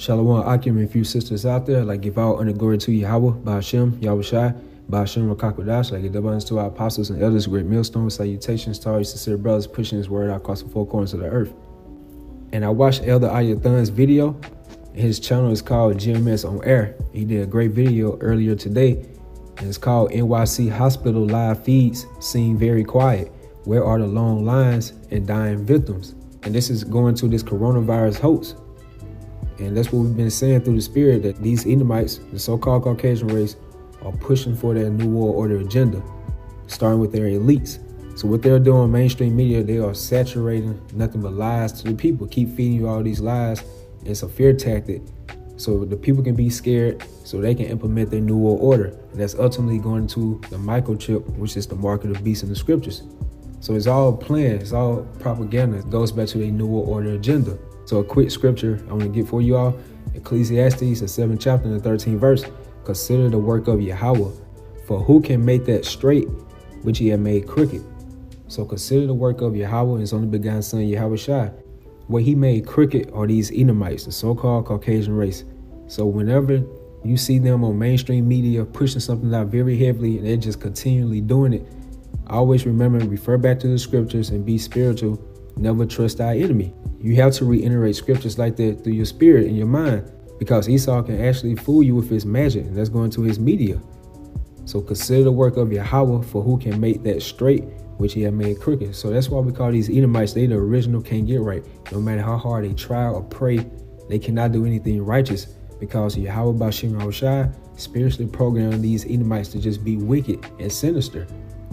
Shalom Akim and a few sisters out there, like give all honor and glory to Yahweh, Ba'ashem, Yahushai, Ba'ashem Rakakwadash, like give abundance to our apostles and elders, great millstone, salutations to all your sincere brothers pushing his word out across the four corners of the earth. And I watched Elder Ayathon's video. His channel is called GMS on Air. He did a great video earlier today, and it's called NYC Hospital Live Feeds Seem Very Quiet. Where are the long lines and dying victims? And this is going to this coronavirus hoax. And that's what we've been saying through the spirit, that these Edomites, the so-called Caucasian race, are pushing for their New World Order agenda, starting with their elites. So what they're doing, mainstream media, they are saturating nothing but lies to the people, keep feeding you all these lies. It's a fear tactic, so the people can be scared, so they can implement their New World Order. And that's ultimately going to the microchip, which is the mark of the beast in the scriptures. So it's all planned, it's all propaganda. It goes back to their New World Order agenda. So a quick scripture I want to get for you all. Ecclesiastes, the 7th chapter and the 13th verse. Consider the work of Yahweh, for who can make that straight which he had made crooked? So consider the work of Yahweh and his only begotten son, Yahushai. What he made crooked are these Edomites, the so-called Caucasian race. So whenever you see them on mainstream media pushing something out very heavily and they're just continually doing it, always remember, refer back to the scriptures and be spiritual. Never trust thy enemy. You have to reiterate scriptures like that through your spirit and your mind, because Esau can actually fool you with his magic, and that's going to his media. So consider the work of Yahweh, for who can make that straight which he had made crooked. So that's why we call these Edomites, they the original can't get right. No matter how hard they try or pray, they cannot do anything righteous, because Yahweh Ba'ashem Yahushai spiritually programmed these Edomites to just be wicked and sinister.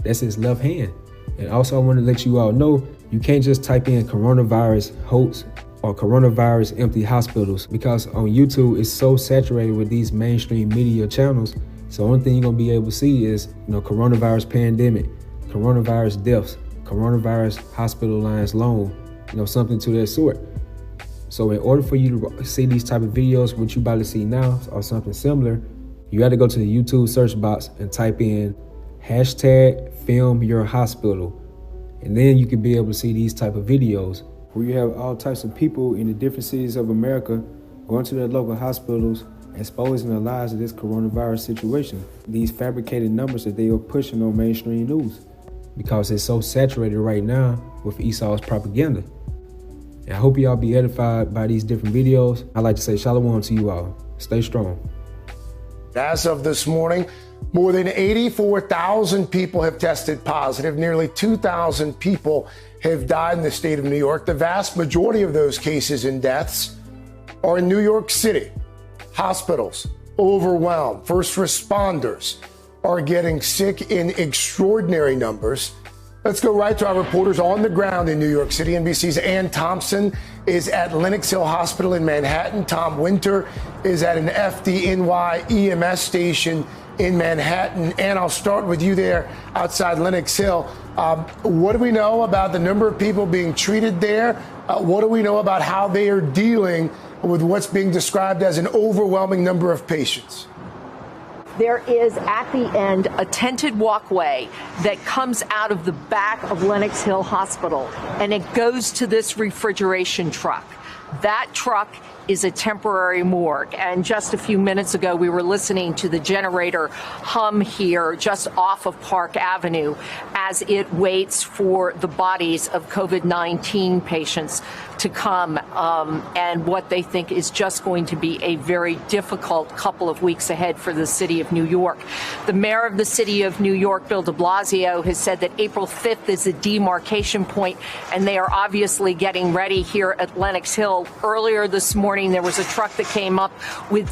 That's his left hand. And also I want to let you all know, you can't just type in coronavirus hoax or coronavirus empty hospitals, because on YouTube it's so saturated with these mainstream media channels. So the only thing you're going to be able to see is, coronavirus pandemic, coronavirus deaths, coronavirus hospital lines long, something to that sort. So in order for you to see these type of videos, what you about to see now or something similar, you got to go to the YouTube search box and type in #FilmYourHospital. And then you can be able to see these type of videos where you have all types of people in the different cities of America going to their local hospitals, exposing the lies of this coronavirus situation. These fabricated numbers that they are pushing on mainstream news, because it's so saturated right now with Esau's propaganda. And I hope y'all be edified by these different videos. I'd like to say shalom to you all. Stay strong. As of this morning, more than 84,000 people have tested positive. Nearly 2,000 people have died in the state of New York. The vast majority of those cases and deaths are in New York City. Hospitals overwhelmed. First responders are getting sick in extraordinary numbers. Let's go right to our reporters on the ground in New York City. NBC's Ann Thompson is at Lenox Hill Hospital in Manhattan. Tom Winter is at an FDNY EMS station in Manhattan. And I'll start with you there outside Lenox Hill. What do we know about the number of people being treated there? What do we know about how they are dealing with what's being described as an overwhelming number of patients? There is at the end a tented walkway that comes out of the back of Lenox Hill Hospital, and it goes to this refrigeration truck. That truck is a temporary morgue. And just a few minutes ago, we were listening to the generator hum here just off of Park Avenue as it waits for the bodies of COVID-19 patients to come, and what they think is just going to be a very difficult couple of weeks ahead for the city of New York. The mayor of the city of New York, Bill de Blasio, has said that April 5th is a demarcation point, and they are obviously getting ready here at Lenox Hill. Earlier this morning, there was a truck that came up with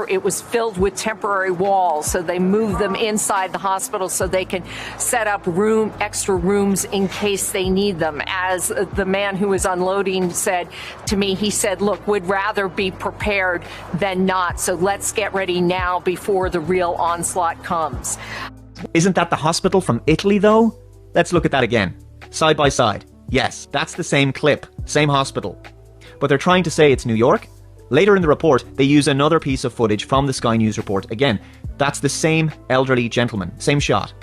it was filled with temporary walls, so they moved them inside the hospital so they can set up extra rooms in case they need them. As the man who was unloading said to me, he said, look, we'd rather be prepared than not, so let's get ready now before the real onslaught comes. Isn't that the hospital from Italy, though? Let's look at that again. Side by side. Yes, that's the same clip, same hospital. But they're trying to say it's New York. Later in the report, they use another piece of footage from the Sky News report. Again, that's the same elderly gentleman, same shot.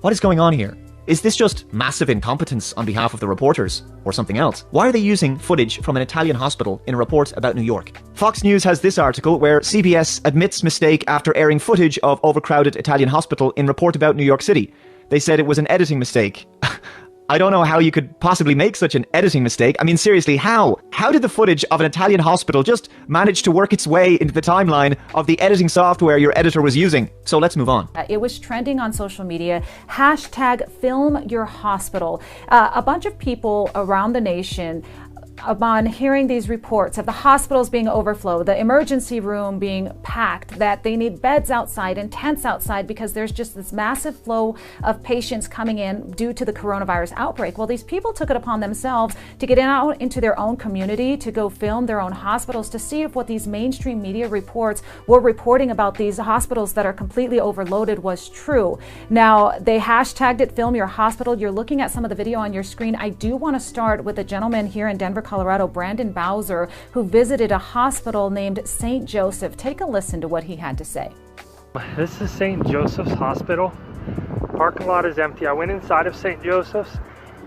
What is going on here? Is this just massive incompetence on behalf of the reporters, or something else? Why are they using footage from an Italian hospital in a report about New York? Fox News has this article where CBS admits mistake after airing footage of overcrowded Italian hospital in report about New York City. They said it was an editing mistake. I don't know how you could possibly make such an editing mistake. I mean, seriously, how? How did the footage of an Italian hospital just manage to work its way into the timeline of the editing software your editor was using? So let's move on. It was trending on social media. Hashtag film your hospital. A bunch of people around the nation, upon hearing these reports of the hospitals being overflowed, the emergency room being packed, that they need beds outside and tents outside because there's just this massive flow of patients coming in due to the coronavirus outbreak. Well, these people took it upon themselves to get out into their own community, to go film their own hospitals, to see if what these mainstream media reports were reporting about these hospitals that are completely overloaded was true. Now, they hashtagged it, Film Your Hospital. You're looking at some of the video on your screen. I do want to start with a gentleman here in Denver, Colorado, Brandon Bowser, who visited a hospital named St. Joseph. Take a listen to what he had to say. This is St. Joseph's Hospital. Parking lot is empty. I went inside of St. Joseph's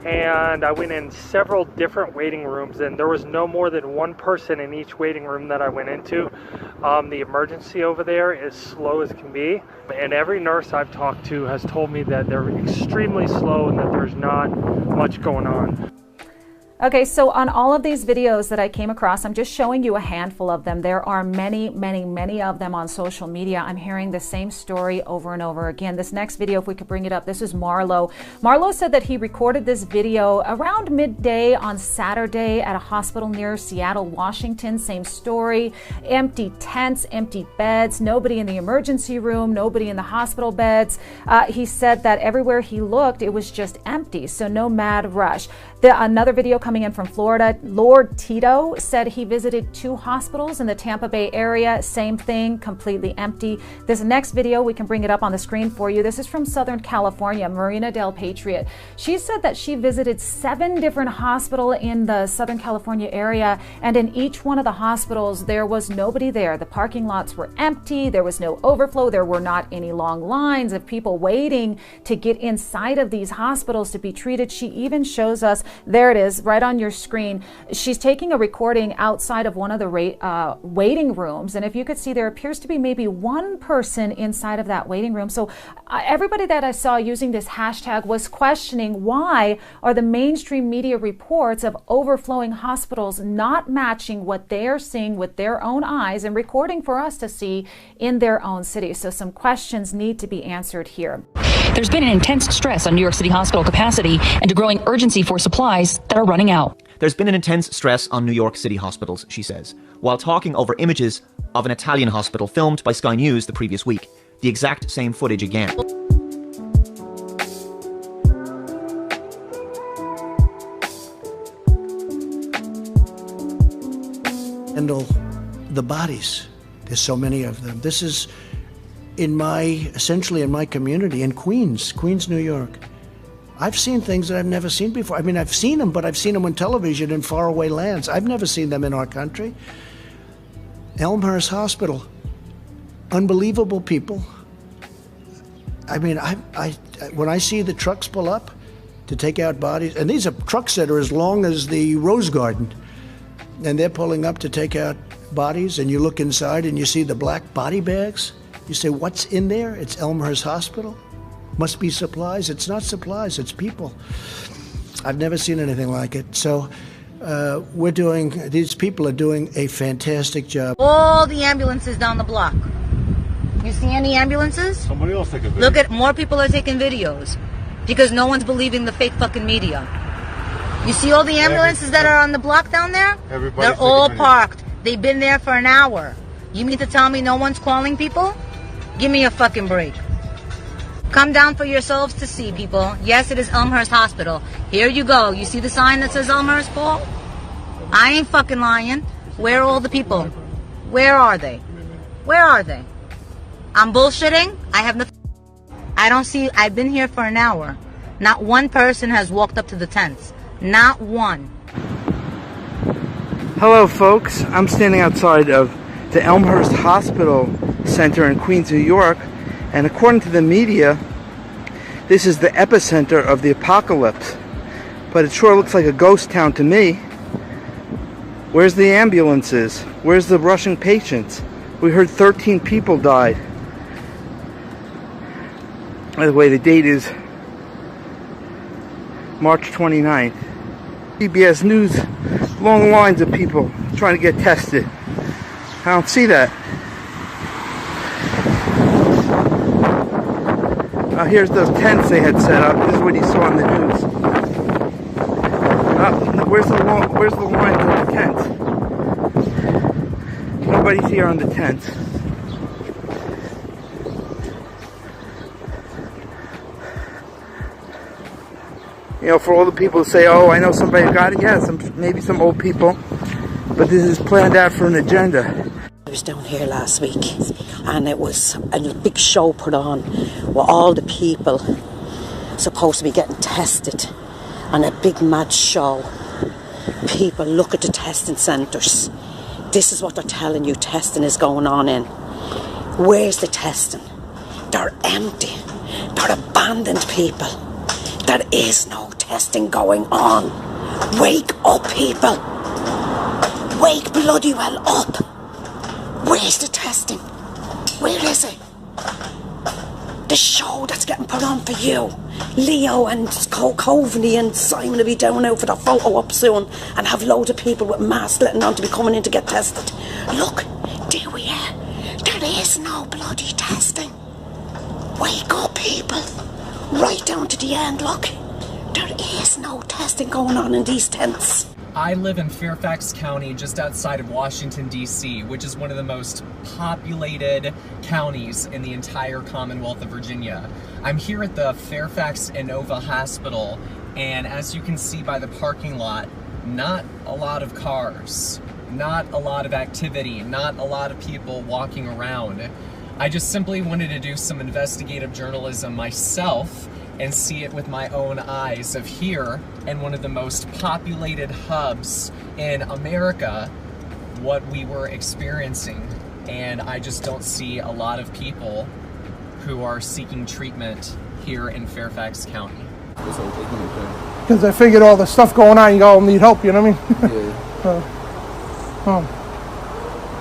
and I went in several different waiting rooms, and there was no more than one person in each waiting room that I went into. The emergency over there is slow as can be, and every nurse I've talked to has told me that they're extremely slow and that there's not much going on. Okay, so on all of these videos that I came across, I'm just showing you a handful of them. There are many, many, many of them on social media. I'm hearing the same story over and over again. This next video, if we could bring it up, this is Marlo. Marlo said that he recorded this video around midday on Saturday at a hospital near Seattle, Washington. Same story, empty tents, empty beds, nobody in the emergency room, nobody in the hospital beds. He said that everywhere he looked, it was just empty, so no mad rush. Another video coming in from Florida, Lord Tito said he visited 2 hospitals in the Tampa Bay area. Same thing, completely empty. This next video, we can bring it up on the screen for you. This is from Southern California, Marina Del Patriot. She said that she visited 7 different hospitals in the Southern California area, and in each one of the hospitals, there was nobody there. The parking lots were empty. There was no overflow. There were not any long lines of people waiting to get inside of these hospitals to be treated. She even shows us, there it is, right on your screen. She's taking a recording outside of one of the waiting rooms, and if you could see, there appears to be maybe one person inside of that waiting room. So everybody that I saw using this hashtag was questioning, why are the mainstream media reports of overflowing hospitals not matching what they are seeing with their own eyes and recording for us to see in their own city? So some questions need to be answered here. There's been an intense stress on New York City hospital capacity and a growing urgency for supplies that are running out. There's been an intense stress on New York City hospitals, she says, while talking over images of an Italian hospital filmed by Sky News the previous week. The exact same footage again. Handle the bodies. There's so many of them. This is essentially in my community in Queens, New York. I've seen things that I've never seen before. I mean, I've seen them, but I've seen them on television in faraway lands. I've never seen them in our country. Elmhurst Hospital, unbelievable people. I mean, when I see the trucks pull up to take out bodies, and these are trucks that are as long as the Rose Garden, and they're pulling up to take out bodies, and you look inside and you see the black body bags. You say, what's in there? It's Elmhurst Hospital. Must be supplies. It's not supplies, it's people. I've never seen anything like it. So these people are doing a fantastic job. All the ambulances down the block. You see any ambulances? Somebody else take a video. Look at, more people are taking videos because no one's believing the fake fucking media. You see all the ambulances that are on the block down there? They're all parked. They've been there for an hour. You mean to tell me no one's calling people? Give me a fucking break. Come down for yourselves to see, people. Yes, it is Elmhurst Hospital. Here you go. You see the sign that says Elmhurst, Paul? I ain't fucking lying. Where are all the people? Where are they? Where are they? I'm bullshitting. I have nothing. I don't see. I've been here for an hour. Not one person has walked up to the tents. Not one. Hello, folks. I'm standing outside of the Elmhurst Hospital Center in Queens, New York. And according to the media, this is the epicenter of the apocalypse. But it sure looks like a ghost town to me. Where's the ambulances? Where's the rushing patients? We heard 13 people died. By the way, the date is March 29th. CBS News, long lines of people trying to get tested. I don't see that. Here's those tents they had set up. This is what you saw on the news. Where's the line for the tents? Nobody's here on the tents. You know, for all the people who say, oh, I know somebody got it. Yeah, maybe some old people. But this is planned out for an agenda. I was down here last week and it was a big show put on with all the people supposed to be getting tested and a big mad show. People look at the testing centres. This is what they're telling you testing is going on in. Where's the testing? They're empty. They're abandoned people. There is no testing going on. Wake up, people. Wake bloody well up. Where's the testing? Where is it? The show that's getting put on for you. Leo and Coveney and Simon will be down now for the photo up soon and have loads of people with masks letting on to be coming in to get tested. Look, there we are. There is no bloody testing. Wake up, people. Right down to the end, look. There is no testing going on in these tents. I live in Fairfax County, just outside of Washington, D.C., which is one of the most populated counties in the entire Commonwealth of Virginia. I'm here at the Fairfax Inova Hospital, and as you can see by the parking lot, not a lot of cars, not a lot of activity, not a lot of people walking around. I just simply wanted to do some investigative journalism myself and see it with my own eyes of here in one of the most populated hubs in America, what we were experiencing. And I just don't see a lot of people who are seeking treatment here in Fairfax County. Because I figured all the stuff going on, you all need help, you know what I mean? Yeah.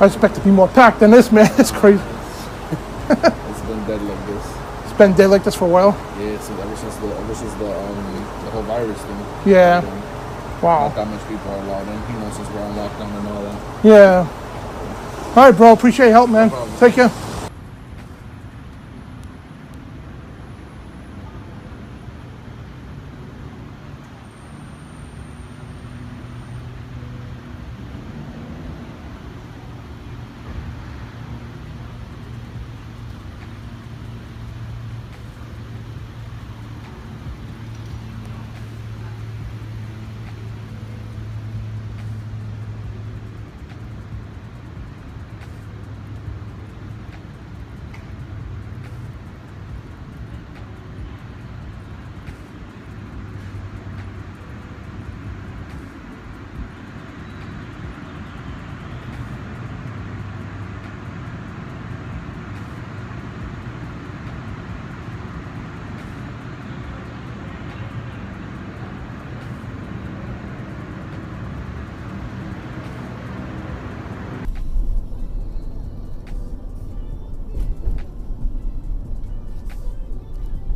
I expect to be more packed than this, man. It's crazy. It's been dead like this. It's been dead like this for a while? Yeah, ever since the whole virus thing. Yeah. Wow. Not that much people are allowed in, you know, since we're on lockdown and all that. Yeah. All right, bro. Appreciate your help, man. No problem. Take care.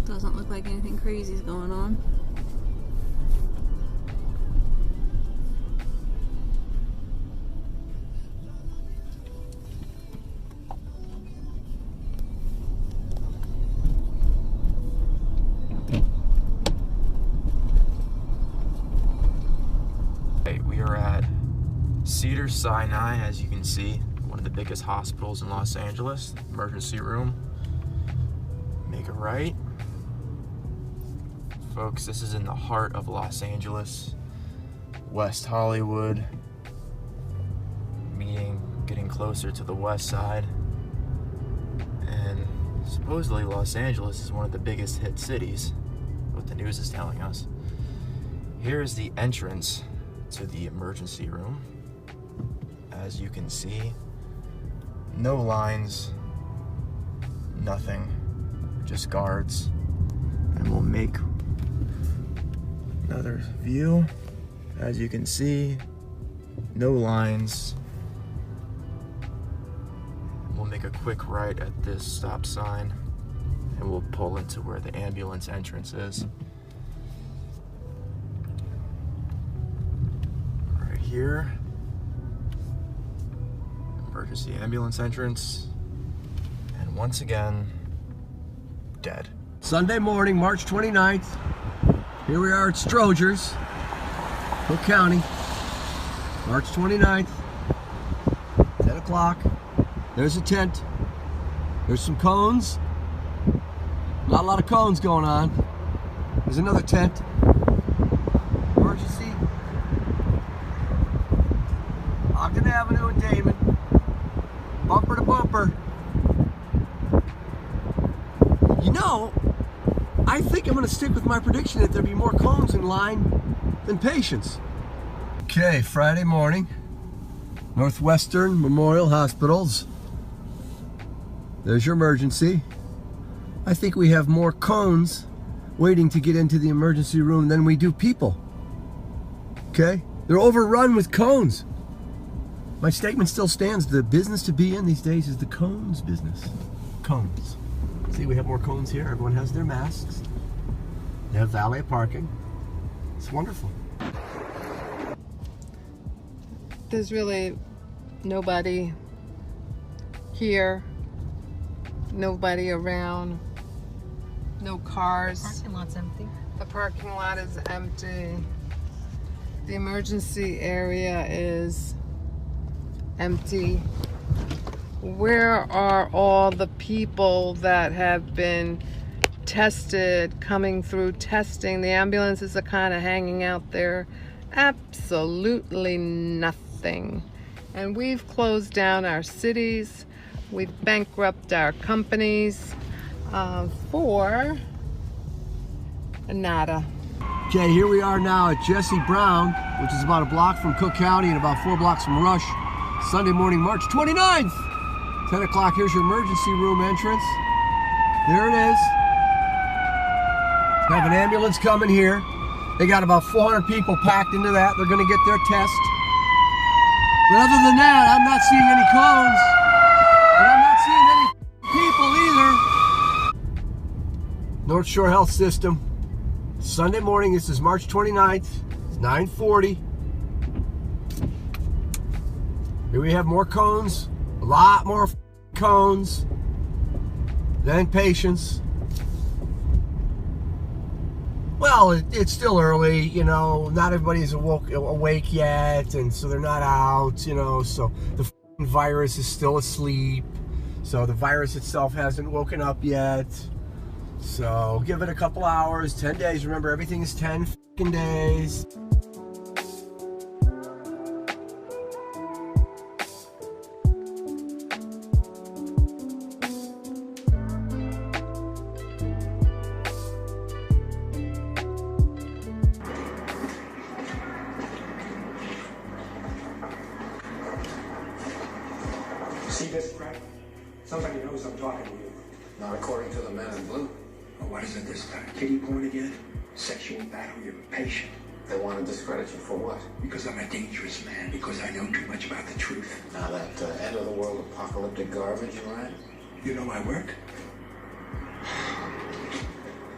Doesn't look like anything crazy is going on. We are at Cedars-Sinai, as you can see, one of the biggest hospitals in Los Angeles. Emergency room. Make a right. Folks, this is in the heart of Los Angeles, West Hollywood, getting closer to the west side, and supposedly Los Angeles is one of the biggest hit cities, what the news is telling us. Here is the entrance to the emergency room. As you can see, no lines, nothing, just guards And we'll make another view. As you can see, no lines. We'll make a quick right at this stop sign and we'll pull into where the ambulance entrance is. Right here. Emergency ambulance entrance. And once again, dead. Sunday morning, March 29th. Here we are at Strogers, Cook County. March 29th, 10 o'clock. There's a tent. There's some cones. Not a lot of cones going on. There's another tent. Emergency. Ogden Avenue and Damon. Bumper to bumper. You know, I think I'm going to stick with my prediction that there'll be more cones in line than patients. Okay, Friday morning. Northwestern Memorial Hospitals. There's your emergency. I think we have more cones waiting to get into the emergency room than we do people. Okay? They're overrun with cones. My statement still stands. The business to be in these days is the cones business. Cones. See, we have more cones here. Everyone has their masks. They have valet parking. It's wonderful. There's really nobody here. Nobody around, no cars. The parking lot's empty. The parking lot is empty. The emergency area is empty. Where are all the people that have been tested, coming through testing? The ambulances are kind of hanging out there. Absolutely nothing. And we've closed down our cities. We've bankrupted our companies for nada. Okay, here we are now at Jesse Brown, which is about a block from Cook County and about 4 blocks from Rush. Sunday morning, March 29th. 10 o'clock, here's your emergency room entrance. There it is. We have an ambulance coming here. They got about 400 people packed into that. They're gonna get their test. But other than that, I'm not seeing any cones. And I'm not seeing any people either. North Shore Health System. Sunday morning, this is March 29th. It's 9:40. Here we have more cones. A lot more cones than patients. Well, it's still early, you know, not everybody's awake yet, and so they're not out, you know, so the virus is still asleep, so the virus itself hasn't woken up yet, so give it a couple hours, 10 days, remember everything is 10 days. See this crack? Somebody knows I'm talking to you. Not according to the man in blue. Well, what is it this time? Kitty porn again? Sexual battle, you're a patient. They want to discredit you for what? Because I'm a dangerous man, because I know too much about the truth. Now that end of the world apocalyptic garbage you write? You know my work?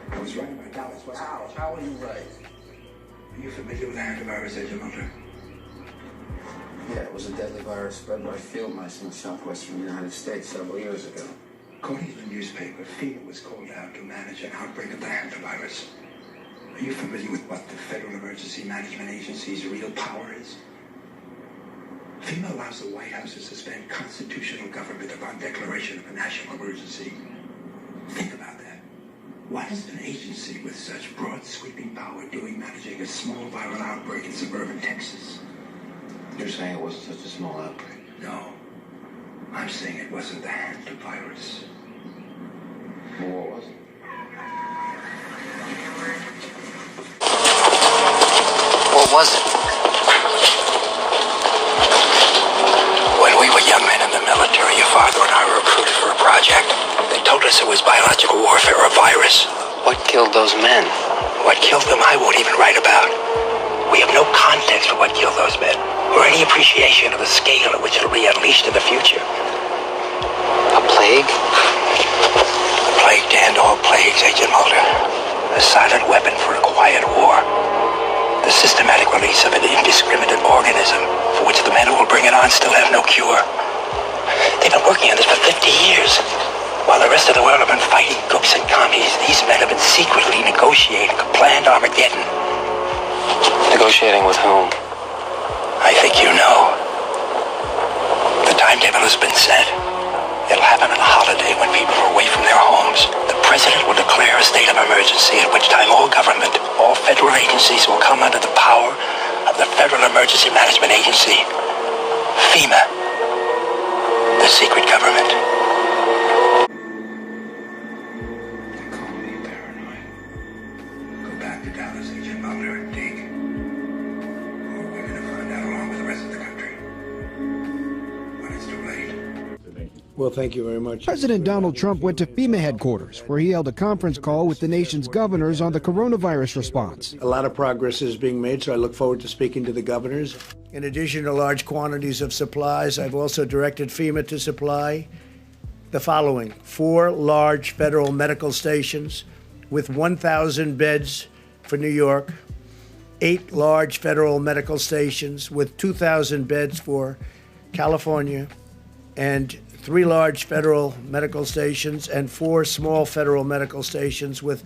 I was writing my Dallas West. How are you right? Are you familiar with antivirus agent Hunter? Yeah, it was a deadly virus spread by field mice in the southwestern United States several years ago. According to the newspaper, FEMA was called out to manage an outbreak of the hantavirus. Are you familiar with what the Federal Emergency Management Agency's real power is? FEMA allows the White House to suspend constitutional government upon declaration of a national emergency. Think about that. What is an agency with such broad sweeping power doing managing a small viral outbreak in suburban Texas? You're saying it wasn't such a small outbreak? No. I'm saying it wasn't the hantavirus. Well, what was it? What was it? When we were young men in the military, your father and I were recruited for a project. They told us it was biological warfare, a virus. What killed those men. What killed them, I won't even write about. We have no context for what killed those men, or any appreciation of the scale at which it'll be unleashed in the future. A plague? A plague to end all plagues, Agent Mulder. A silent weapon for a quiet war. The systematic release of an indiscriminate organism for which the men who will bring it on still have no cure. They've been working on this for 50 years. While the rest of the world have been fighting gooks and commies, these men have been secretly negotiating a planned Armageddon. Negotiating with whom? I think you know. The timetable has been set. It'll happen on a holiday when people are away from their homes. The president will declare a state of emergency, at which time all government, all federal agencies will come under the power of the Federal Emergency Management Agency, FEMA, the secret government. Well, thank you very much. President Donald Trump went to FEMA headquarters, where he held a conference call with the nation's governors on the coronavirus response. A lot of progress is being made, so I look forward to speaking to the governors. In addition to large quantities of supplies, I've also directed FEMA to supply the following: 4 large federal medical stations with 1,000 beds for New York, 8 large federal medical stations with 2,000 beds for California, and 3 large federal medical stations and 4 small federal medical stations with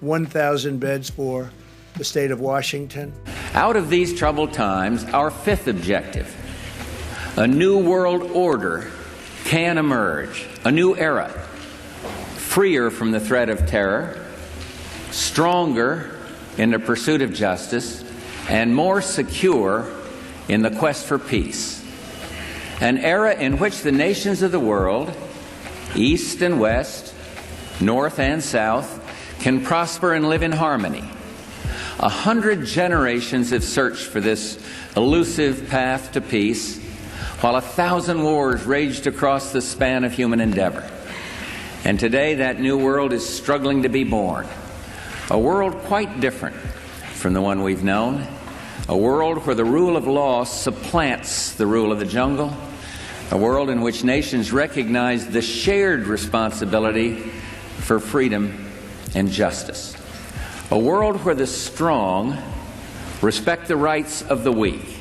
1,000 beds for the state of Washington. Out of these troubled times, our 5th objective, a new world order can emerge, a new era, freer from the threat of terror, stronger in the pursuit of justice, and more secure in the quest for peace. An era in which the nations of the world, East and West, North and South, can prosper and live in harmony. 100 generations have searched for this elusive path to peace, while 1,000 wars raged across the span of human endeavor. And today that new world is struggling to be born. A world quite different from the one we've known. A world where the rule of law supplants the rule of the jungle. A world in which nations recognize the shared responsibility for freedom and justice. A world where the strong respect the rights of the weak